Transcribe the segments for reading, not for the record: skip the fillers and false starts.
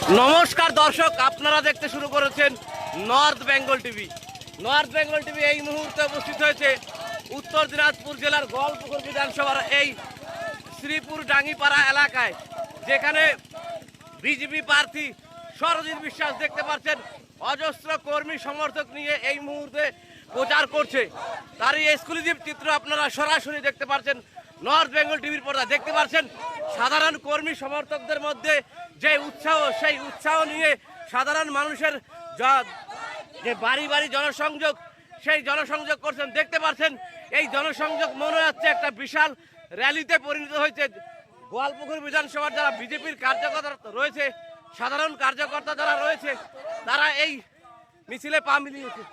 নমস্কার দর্শক, আপনারা দেখতে শুরু করেছেন north Bengal TV. North Bengal TV এই মুহূর্তে উপস্থিত হয়েছে উত্তর দিনাজপুর জেলার গোয়ালপুকুর বিধানসভার এই শ্রীপুর ডাঙ্গিপাড়া এলাকায়, যেখানে বিজেপি প্রার্থী সরজিৎ বিশ্বাস দেখতে পাচ্ছেন অজস্র কর্মী সমর্থক নিয়ে এই মুহূর্তে প্রচার করছে। তারই এক্সক্লুসিভ চিত্র আপনারা সরাসরি দেখতে পাচ্ছেন নর্থ বেঙ্গল টিভির পর্দা। দেখতে পাচ্ছেন সাধারণ কর্মী সমর্থকদের মধ্যে যে উৎসাহ, সেই উৎসাহ নিয়ে সাধারণ মানুষের যে বাড়ি বাড়ি জনসংযোগ, সেই জনসংযোগ করছেন। দেখতে পাচ্ছেন এই জনসংযোগ মনে হচ্ছে একটা বিশাল র্যালিতে পরিণত হয়েছে। গোয়ালপুকুর বিধানসভার যারা বিজেপির কার্যকর্তা রয়েছে, সাধারণ কার্যকর্তা যারা রয়েছে, তারা এই মিছিলে পা মিলিয়েছে।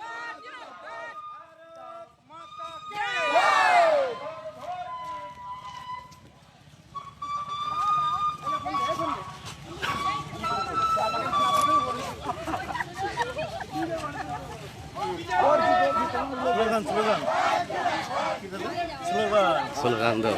স্লোগান দাও।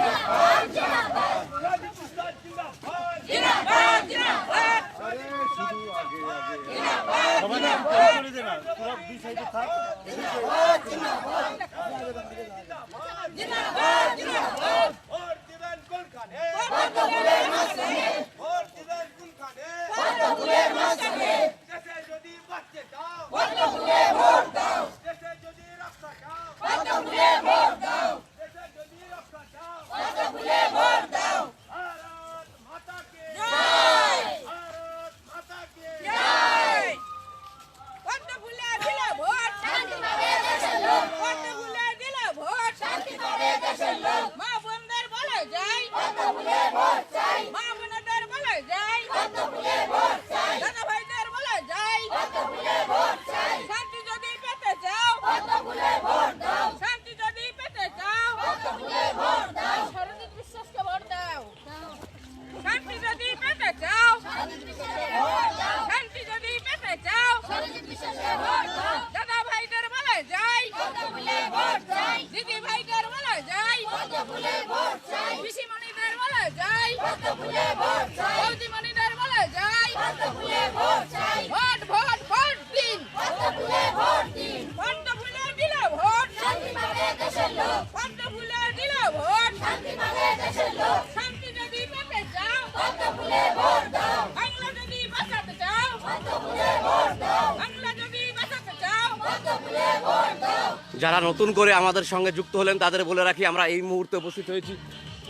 যারা নতুন করে আমাদের সঙ্গে যুক্ত হলেন তাদের বলে রাখি, আমরা এই মুহূর্তে উপস্থিত হয়েছি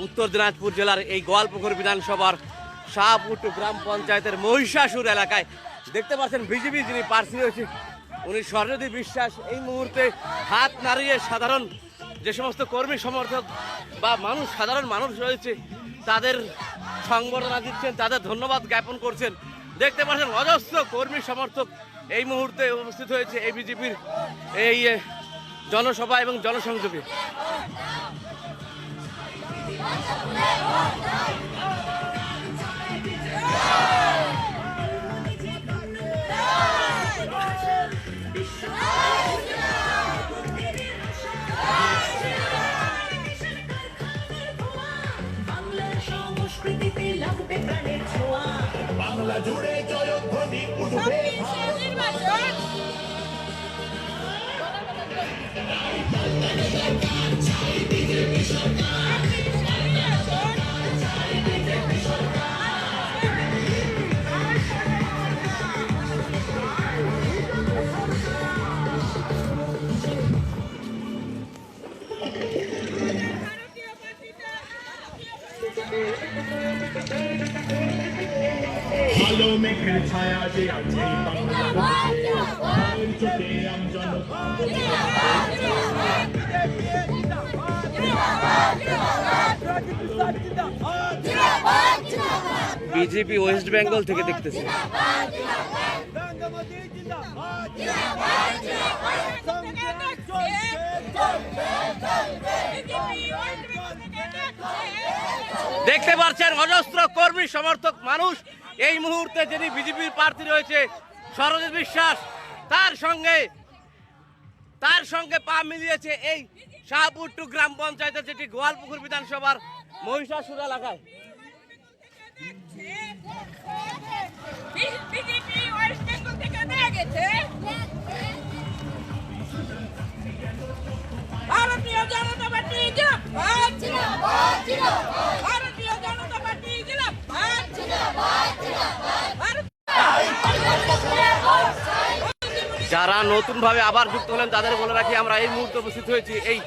উত্তর দিনাজপুর জেলার এই গোয়ালপুকুর বিধানসভার শাহপুর গ্রাম পঞ্চায়েতের মহিষাসুর এলাকায়। দেখতে পাচ্ছেন বিজেপি যিনি প্রার্থী হয়েছে উনি সরজিৎ বিশ্বাস এই মুহূর্তে হাত নাড়িয়ে সাধারণ যে সমস্ত কর্মী সমর্থক বা মানুষ, সাধারণ মানুষ রয়েছে তাদের সংবর্ধনা দিচ্ছেন, তাদের ধন্যবাদ জ্ঞাপন করছেন। দেখতে পাচ্ছেন অজস্র কর্মী সমর্থক এই মুহূর্তে উপস্থিত হয়েছে এই বিজেপির এই জনসভা এবং জনসংযোগে। বাংলা জুড়ে জয়ধ্বনি উঠবে। ভালো মেঘের ছায়া যে আছে বিজেপি ওয়েস্ট বেঙ্গল থেকে দেখতেছি। দেখতে পাচ্ছেন অজস্র কর্মী সমর্থক মানুষ এই মুহূর্তে যিনি বিজেপির প্রার্থী রয়েছে সরজিৎ বিশ্বাস, তার সঙ্গে পা মিলিয়েছে এই শাহপুর গ্রাম পঞ্চায়েতের যেটি গোয়ালপুকুর বিধানসভার মহিষাসুর এলাকায়। যারা নতুনভাবে আবার যুক্ত হলেন তাদের বলে রাখি, আমরা এই মুহূর্তে উপস্থিত হয়েছি এই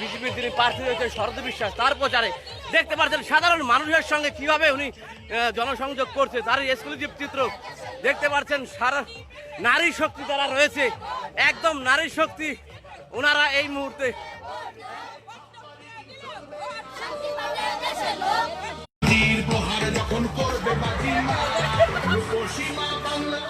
বিজেপির যিনি প্রার্থী রয়েছে শরদ বিশ্বাস, তার প্রচারে। দেখতে পাচ্ছেন সাধারণ মানুষের সঙ্গে কিভাবে উনি জনসংযোগ করছে, তার এক্সক্লুসিভ চিত্র দেখতে পাচ্ছেন। সারা নারী শক্তি তারা রয়েছে, একদম নারী শক্তি ওনারা এই মুহূর্তে। প্রহার যখন করবে বাজি রূপসীমা বাংলা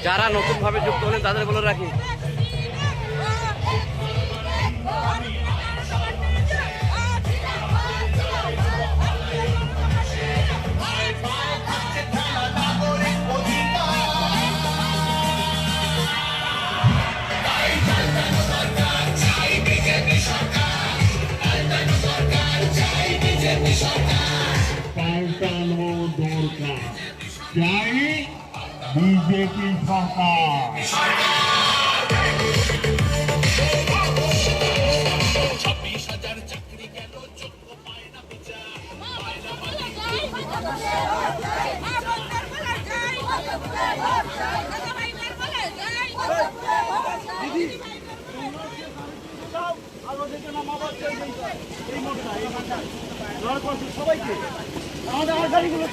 যারা নতুনভাবে যুক্ত হলেন তাদের বলে রাখি, পাল্টানো দরকার, চাই বিজেপি সরকার। সবাইকে আমাদের গাড়িগুলো